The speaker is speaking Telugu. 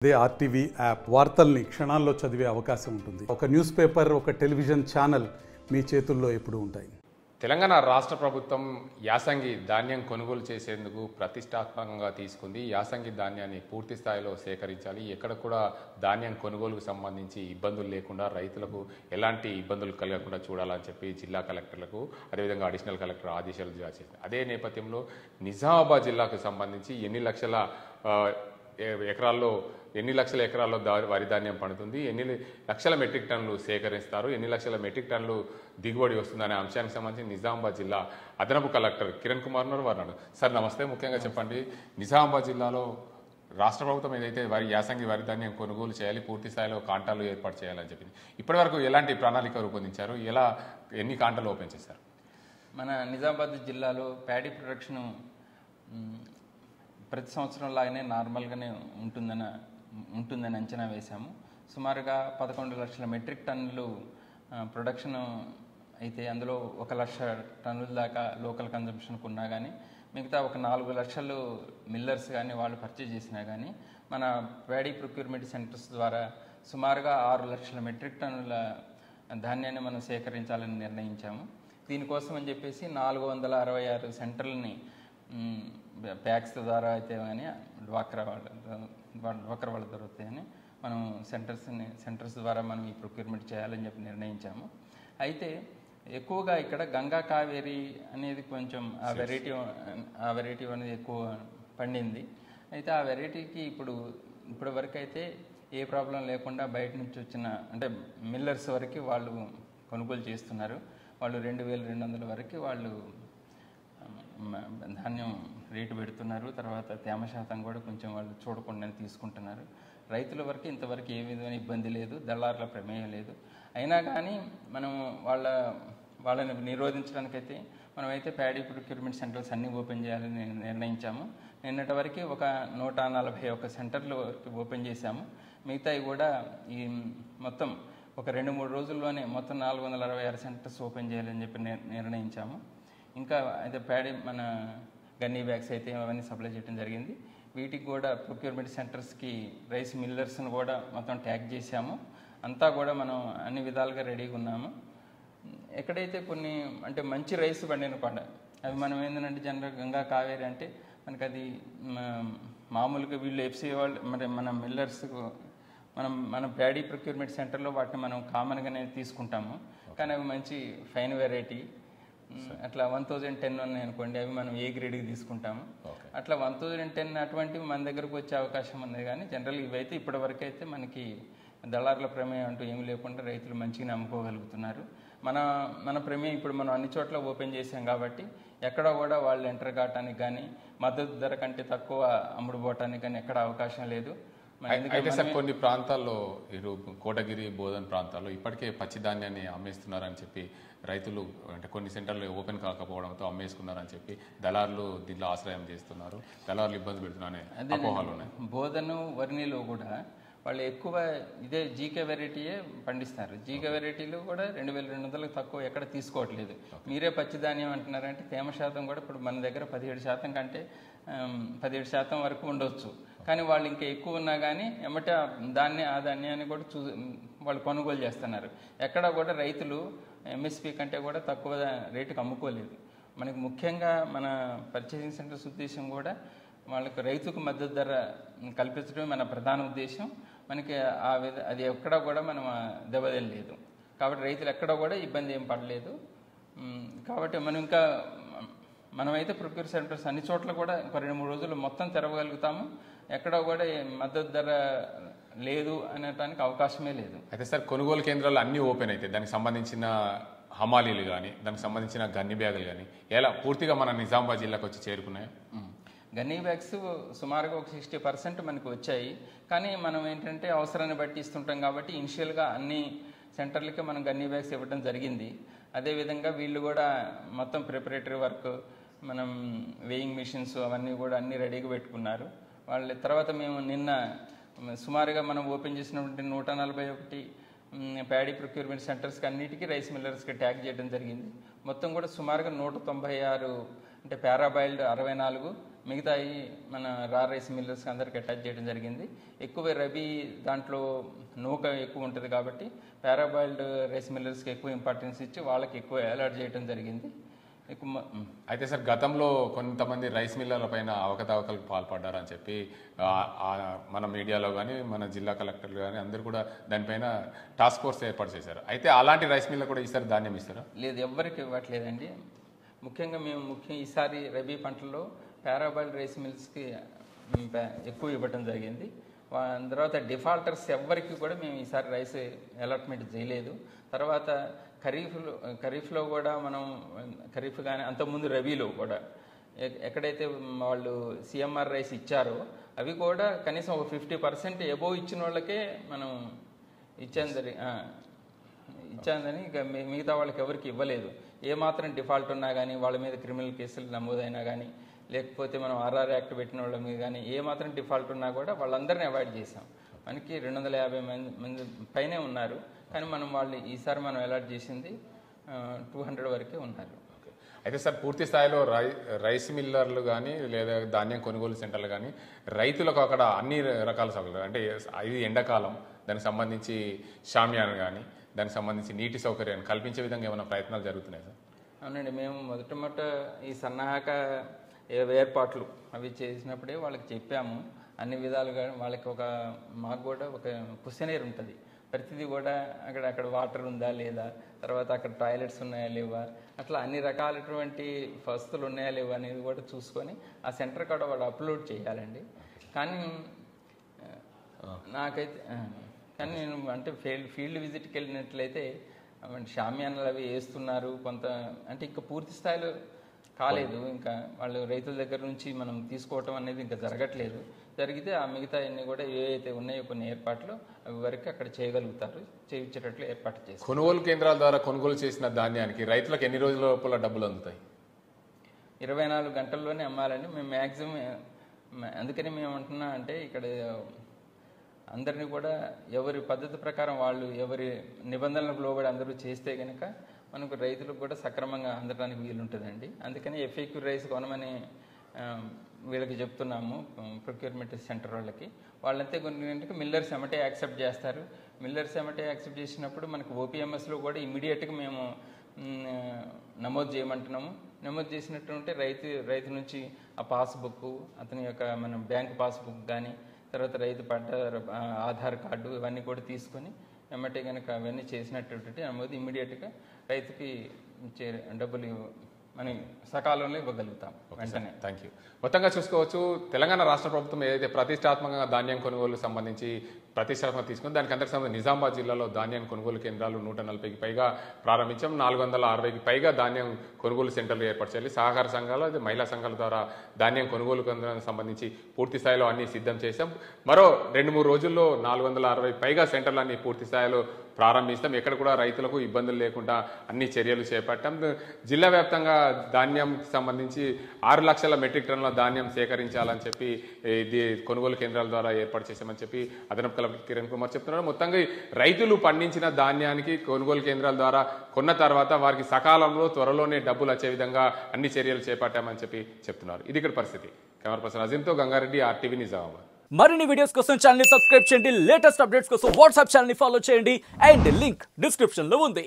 అదే ఆర్టీవీ యాప్ వార్తల్ని క్షణాల్లో చదివే అవకాశం ఉంటుంది. ఒక న్యూస్ పేపర్, ఒక టెలివిజన్ ఛానల్ మీ చేతుల్లో ఎప్పుడూ ఉంటాయి. తెలంగాణ రాష్ట్ర ప్రభుత్వం యాసంగి ధాన్యం కొనుగోలు చేసేందుకు ప్రతిష్టాత్మకంగా తీసుకుంది. యాసంగి ధాన్యాన్ని పూర్తి స్థాయిలో సేకరించాలి. ఎక్కడ కూడా ధాన్యం కొనుగోలుకు సంబంధించి ఇబ్బందులు లేకుండా రైతులకు ఎలాంటి ఇబ్బందులు కలగకుండా చూడాలని చెప్పి జిల్లా కలెక్టర్లకు అదేవిధంగా అడిషనల్ కలెక్టర్ ఆదేశాలు జారీ చేసింది. అదే నేపథ్యంలో నిజామాబాద్ జిల్లాకు సంబంధించి ఎన్ని లక్షల ఎకరాల్లో వరి ధాన్యం పండుతుంది, ఎన్ని లక్షల మెట్రిక్ టన్నులు సేకరిస్తారు, ఎన్ని లక్షల మెట్రిక్ టన్నులు దిగుబడి వస్తుందనే అంశానికి సంబంధించి నిజామాబాద్ జిల్లా అదనపు కలెక్టర్ కిరణ్ కుమార్ వారు సార్ నమస్తే. ముఖ్యంగా చెప్పండి, నిజామాబాద్ జిల్లాలో రాష్ట్ర ప్రభుత్వం ఏదైతే యాసంగి వరి ధాన్యం కొనుగోలు చేయాలి, పూర్తి స్థాయిలో కాంటాలు ఏర్పాటు చేయాలని చెప్పింది, ఇప్పటివరకు ఎలాంటి ప్రణాళిక రూపొందించారు, ఎన్ని కాంటాలు ఓపెన్ చేశారు? మన నిజామాబాద్ జిల్లాలో ప్యాడీ ప్రొడక్షన్ ప్రతి సంవత్సరం లాగానే నార్మల్గానే ఉంటుందని అంచనా వేశాము. సుమారుగా 11 లక్షల మెట్రిక్ టన్నులు ప్రొడక్షన్ అయితే అందులో 1 లక్ష టన్నుల దాకా లోకల్ కన్జంప్షన్కు ఉన్నా కానీ మిగతా ఒక 4 లక్షలు మిల్లర్స్ కానీ వాళ్ళు పర్చేజ్ చేసినా కానీ మన ప్యాడీ ప్రొక్యూర్మెంట్ సెంటర్స్ ద్వారా సుమారుగా 6 లక్షల మెట్రిక్ టన్నుల ధాన్యాన్ని మనం సేకరించాలని నిర్ణయించాము. దీనికోసం అని చెప్పేసి 466 సెంటర్లని ప్యాక్స్ ద్వారా అయితే కానీ డ్వాక్రా వాళ్ళ దొరుకుతాయని మనం సెంటర్స్ ద్వారా మనం ఈ ప్రొక్యూర్మెంట్ చేయాలని చెప్పి నిర్ణయించాము. అయితే ఎక్కువగా ఇక్కడ గంగా కావేరి అనేది కొంచెం ఆ వెరైటీ అనేది ఎక్కువ పండింది. అయితే ఆ వెరైటీకి ఇప్పటి వరకు అయితే ఏ ప్రాబ్లం లేకుండా బయట నుంచి వచ్చిన అంటే మిల్లర్స్ వరకు వాళ్ళు కొనుగోలు చేస్తున్నారు. వాళ్ళు 2200 వరకు వాళ్ళు ధాన్యం రేటు పెడుతున్నారు. తర్వాత తేమ శాతం కూడా కొంచెం వాళ్ళు చూడకుండానే తీసుకుంటున్నారు. రైతుల వరకు ఇంతవరకు ఏ విధమైన ఇబ్బంది లేదు, దళారుల ప్రమేయం లేదు. అయినా కానీ మనం వాళ్ళని నిరోధించడానికైతే మనమైతే ప్యాడీ ప్రొక్యూర్మెంట్ సెంటర్స్ అన్నీ ఓపెన్ చేయాలని నిర్ణయించాము. నిన్నటి వరకు ఒక 141 సెంటర్లు వరకు ఓపెన్ చేశాము. మిగతాయి కూడా ఈ మొత్తం ఒక 2-3 రోజుల్లోనే మొత్తం 466 సెంటర్స్ ఓపెన్ చేయాలని చెప్పి నిర్ణయించాము. ఇంకా అయితే ప్యాడీ మన గన్నీ బ్యాగ్స్ అయితే అవన్నీ సప్లై చేయడం జరిగింది. వీటికి కూడా ప్రొక్యూర్మెంట్ సెంటర్స్కి రైస్ మిల్లర్స్ని కూడా మొత్తం ట్యాగ్ చేశాము. అంతా కూడా మనం అన్ని విధాలుగా రెడీగా ఉన్నాము. ఎక్కడైతే కొన్ని అంటే మంచి రైస్ పండిన పంట అవి మనం ఏంటంటే జనరల్ గంగా కావేరి అంటే మనకు అది మామూలుగా వీళ్ళు ఎఫ్సీ వాళ్ళు మన మిల్లర్స్కు మన ప్యాడీ ప్రొక్యూర్మెంట్ సెంటర్లో వాటిని మనం కామన్గానే తీసుకుంటాము. కానీ అవి మంచి ఫైన్ వెరైటీ అట్లా 1010 ఉన్నాయి అనుకోండి, అవి మనం ఏ గ్రేడ్కి తీసుకుంటాము. అట్లా 1010 అటువంటివి మన దగ్గరకు వచ్చే అవకాశం ఉంది. కానీ జనరల్ ఇవైతే ఇప్పటివరకు అయితే మనకి దళారుల ప్రమేయం అంటూ ఏమి లేకుండా రైతులు మంచిగా అమ్ముకోగలుగుతున్నారు. మన ప్రమేయం ఇప్పుడు మనం అన్ని చోట్ల ఓపెన్ చేసాం కాబట్టి ఎక్కడ కూడా వాళ్ళు ఎంటర్ కావటానికి కానీ మద్దతు ధర కంటే తక్కువ అమ్ముడుపోవటానికి కానీ ఎక్కడ అవకాశం లేదు. అయితే సార్ కొన్ని ప్రాంతాల్లో కోటగిరి, బోధన్ ప్రాంతాల్లో ఇప్పటికే పచ్చి ధాన్యాన్ని అమ్మేస్తున్నారని చెప్పి రైతులు అంటే కొన్ని సెంటర్లు ఓపెన్ కాకపోవడంతో అమ్మేసుకున్నారని చెప్పి దళారులు దీంట్లో ఆశ్రయం చేస్తున్నారు, దళారులు ఇబ్బంది పెడుతున్నారనే అపోహలు ఉన్నాయి. బోధను వర్ణిలో కూడా వాళ్ళు ఎక్కువ ఇదే జీకే వెరైటీయే పండిస్తారు. జీకే వెరైటీలు కూడా 2200 తక్కువ ఎక్కడ తీసుకోవట్లేదు. మీరే పచ్చిధాన్యం అంటున్నారంటే తేమ శాతం కూడా ఇప్పుడు మన దగ్గర 17% కంటే 17% వరకు ఉండొచ్చు. కానీ వాళ్ళు ఇంకా ఎక్కువ ఉన్నా కానీ ఎమ్మటే ఆ ధాన్యాన్ని కూడా వాళ్ళు కొనుగోలు చేస్తున్నారు. ఎక్కడ కూడా రైతులు ఎంఎస్పీ కంటే కూడా తక్కువ రేటుకి అమ్ముకోలేదు. మనకి ముఖ్యంగా మన పర్చేసింగ్ సెంటర్స్ ఉద్దేశం కూడా వాళ్ళకి రైతుకు మద్దతు ధర కల్పించడమే మన ప్రధాన ఉద్దేశం. మనకి అది ఎక్కడ కూడా మనం దెబ్బతినలేదు. కాబట్టి రైతులు ఎక్కడ కూడా ఇబ్బంది ఏం పడలేదు. కాబట్టి మనమైతే ప్రొక్యూర్ సెంటర్స్ అన్ని చోట్ల కూడా ఒక 2-3 రోజులు మొత్తం తెరవగలుగుతాము. ఎక్కడ కూడా మద్దతు ధర లేదు అనటానికి అవకాశమే లేదు. అయితే సార్ కొనుగోలు కేంద్రాలు అన్నీ ఓపెన్ అయితే దానికి సంబంధించిన హమాలీలు కానీ దానికి సంబంధించిన గన్ని బ్యాగులు కానీ ఎలా పూర్తిగా మన నిజామాబాద్ జిల్లాకు వచ్చి చేరుకున్నాయి? గన్నీ బ్యాగ్స్ సుమారుగా ఒక 60% మనకు వచ్చాయి. కానీ మనం ఏంటంటే అవసరాన్ని బట్టి ఇస్తుంటాం కాబట్టి ఇనిషియల్గా అన్ని సెంటర్లకి మనం గన్నీ బ్యాగ్స్ ఇవ్వడం జరిగింది. అదేవిధంగా వీళ్ళు కూడా మొత్తం ప్రిపరేటరీ వర్క్, మనం వేయింగ్ మిషన్స్ అవన్నీ కూడా అన్నీ రెడీగా పెట్టుకున్నారు. వాళ్ళ తర్వాత మేము నిన్న సుమారుగా మనం ఓపెన్ చేసినటువంటి 141 ప్యాడీ ప్రొక్యూర్మెంట్ సెంటర్స్కి అన్నిటికీ రైస్ మిల్లర్స్కి ట్యాగ్ చేయడం జరిగింది. మొత్తం కూడా సుమారుగా 196 అంటే పారాబాయిల్డ్ 64, మిగతాయి మన రా రైస్ మిల్లర్స్కి అందరికి అటాచ్ చేయడం జరిగింది. ఎక్కువ రబీ దాంట్లో నూక ఎక్కువ ఉంటుంది కాబట్టి పారాబాయిల్డ్ రైస్ మిల్లర్స్కి ఎక్కువ ఇంపార్టెన్స్ ఇచ్చి వాళ్ళకి ఎక్కువ అలాట్ చేయడం జరిగింది. అయితే సార్ గతంలో కొంతమంది రైస్ మిల్లర్ల పైన అవకతవకలకు పాల్పడ్డారని చెప్పి మన మీడియాలో కానీ మన జిల్లా కలెక్టర్లు కానీ అందరూ కూడా దానిపైన టాస్క్ ఫోర్స్ ఏర్పాటు చేశారు. అయితే అలాంటి రైస్ మిల్లర్ కూడా ఈసారి ధాన్యం ఇస్తారా? లేదు, ఎవ్వరికి ఇవ్వట్లేదండి. ముఖ్యంగా మేము ఈసారి రబీ పంటల్లో పారాబాయిల్డ్ రైస్ మిల్స్కి ఎక్కువ ఇవ్వడం జరిగింది. తర్వాత డిఫాల్టర్స్ ఎవ్వరికి కూడా మేము ఈసారి రైస్ అలాట్మెంట్ చేయలేదు. తర్వాత ఖరీఫ్లో కూడా మనం ఖరీఫ్ కానీ అంతకుముందు రబీలో కూడా ఎక్కడైతే వాళ్ళు సిఎంఆర్ రైస్ ఇచ్చారో అవి కూడా కనీసం ఒక 50% ఎబోవ్ ఇచ్చిన వాళ్ళకే మనం ఇచ్చాందని మిగతా వాళ్ళకి ఎవరికి ఇవ్వలేదు. ఏమాత్రం డిఫాల్ట్ ఉన్నా కానీ వాళ్ళ మీద క్రిమినల్ కేసులు నమోదైనా కానీ లేకపోతే మనం ఆర్ఆర్ యాక్ట్ పెట్టిన వాళ్ళ మీద కానీ ఏమాత్రం డిఫాల్ట్ ఉన్నా కూడా వాళ్ళందరినీ అవాయిడ్ చేసాం. మనకి 250 మంది పైనే ఉన్నారు, కానీ మనం వాళ్ళు ఈసారి మనం అలాట్ చేసింది 200 వరకే ఉన్నారు. అయితే సార్ పూర్తి స్థాయిలో రైస్ మిల్లర్లు కానీ లేదా ధాన్యం కొనుగోలు సెంటర్లు కానీ రైతులకు అక్కడ అన్ని రకాల సౌకర్యాలు అంటే ఇది ఎండాకాలం దానికి సంబంధించి షామ్యాన్ కానీ దానికి సంబంధించి నీటి సౌకర్యాన్ని కల్పించే విధంగా ఏమైనా ప్రయత్నాలు జరుగుతున్నాయి సార్? అవునండి, మేము మొదట ఈ సన్నాహక ఏర్పాట్లు అవి చేసినప్పుడే వాళ్ళకి చెప్పాము. అన్ని విధాలుగా వాళ్ళకి మాకు కూడా ఒక క్వశ్చనర్ ఉంటుంది. ప్రతిదీ కూడా అక్కడ వాటర్ ఉందా లేదా, తర్వాత అక్కడ టాయిలెట్స్ ఉన్నాయా లేవా, అట్లా అన్ని రకాలటువంటి వసతులు ఉన్నాయా లేవా అనేది కూడా చూసుకొని ఆ సెంటర్ కూడా వాళ్ళు అప్లోడ్ చేయాలండి. కానీ నేను అంటే ఫీల్డ్ విజిట్కి వెళ్ళినట్లయితే షామ్యాన్లు అవి వేస్తున్నారు కొంత, అంటే ఇంకా పూర్తి స్థాయిలో కాలేదు. ఇంకా వాళ్ళు రైతుల దగ్గర నుంచి మనం తీసుకోవటం అనేది ఇంకా జరగట్లేదు. జరిగితే ఆ మిగతా అన్ని కూడా ఏవైతే ఉన్నాయో కొన్ని ఏర్పాట్లు అవి వరకు అక్కడ చేయగలుగుతారు, చేయించేటట్లు ఏర్పాటు చేస్తారు. కొనుగోలు కేంద్రాల ద్వారా కొనుగోలు చేసిన ధాన్యానికి రైతులకు ఎన్ని రోజుల లోపల డబ్బులు అందుతాయి? 24 గంటల్లోనే అమ్మాలని మేము మ్యాక్సిమం. అందుకని మేము అంటున్నా అంటే ఇక్కడ అందరినీ కూడా ఎవరి పద్ధతి ప్రకారం వాళ్ళు ఎవరి నిబంధనలకు లోబడి అందరూ చేస్తే కనుక మనకు రైతులకు కూడా సక్రమంగా అందడానికి వీలుంటుందండి. అందుకని ఎఫ్ఏక్యూ రైస్ కొనమని వీళ్ళకి చెప్తున్నాము, ప్రొక్యూర్మెంట్ సెంటర్ వాళ్ళంతే కొన్ని మిల్లర్స్ ఎమ్మటే యాక్సెప్ట్ చేస్తారు. మిల్లర్స్ ఎమ్మటే యాక్సెప్ట్ చేసినప్పుడు మనకు ఓపీఎంఎస్లో కూడా ఇమ్మీడియట్గా మేము నమోదు చేయమంటున్నాము. నమోదు చేసినట్టు ఉంటే రైతు నుంచి ఆ పాస్బుక్, అతని యొక్క మన బ్యాంక్ పాస్బుక్ కానీ తర్వాత రైతు పడ్డ ఆధార్ కార్డు ఇవన్నీ కూడా తీసుకొని ఎమ్మటే కనుక అవన్నీ చేసినట్టు నమోదు ఇమ్మీడియట్గా రైతుకి డబ్బులు మనం సకాలంలో ఇవ్వగలుగుతాం వెంటనే. Thank you. మొత్తంగా చూసుకోవచ్చు, తెలంగాణ రాష్ట్ర ప్రభుత్వం ఏదైతే ప్రతిష్టాత్మకంగా ధాన్యం కొనుగోలుకు సంబంధించి ప్రతిష్టాత్మక తీసుకుని దానికి అందరికి సంబంధించి నిజామాబాద్ జిల్లాలో ధాన్యం కొనుగోలు కేంద్రాలు 140కి పైగా ప్రారంభించాం. 460కి పైగా ధాన్యం కొనుగోలు సెంటర్లు ఏర్పాటు చేయాలి. సహకార సంఘాలు అదే మహిళా సంఘాల ద్వారా ధాన్యం కొనుగోలు కేంద్రానికి సంబంధించి పూర్తి స్థాయిలో అన్ని సిద్ధం చేశాం. మరో 2-3 రోజుల్లో 460 పైగా సెంటర్లన్నీ పూర్తి స్థాయిలో ప్రారంభిస్తాం. ఎక్కడ కూడా రైతులకు ఇబ్బందులు లేకుండా అన్ని చర్యలు చేపట్టాం. జిల్లా వ్యాప్తంగా ధాన్యం సంబంధించి 6 లక్షల మెట్రిక్ టన్నుల ధాన్యం సేకరించాలని చెప్పి ఇది కొనుగోలు కేంద్రాల ద్వారా ఏర్పాటు చేశామని చెప్పి అదనపు కలెక్టర్ కిరణ్ కుమార్ చెప్తున్నారు. మొత్తంగా రైతులు పండించిన ధాన్యానికి కొనుగోలు కేంద్రాల ద్వారా కొన్న తర్వాత వారికి సకాలంలో త్వరలోనే డబ్బులు వచ్చే విధంగా అన్ని చర్యలు చేపట్టామని చెప్పి చెప్తున్నారు. ఇది ఇక్కడ పరిస్థితి. కెమెరా పర్సన్ అజింతో గంగారెడ్డి, RTV నిజామాబాద్. మరిన్ని వీడియోస్ కోసం ఛానల్ ని సబ్స్క్రైబ్ చేయండి, లేటెస్ట్ అప్డేట్స్ కోసం వాట్సాప్ ఛానల్ ని ఫాలో చేయండి అండ్ లింక్ డిస్క్రిప్షన్ లో ఉంది.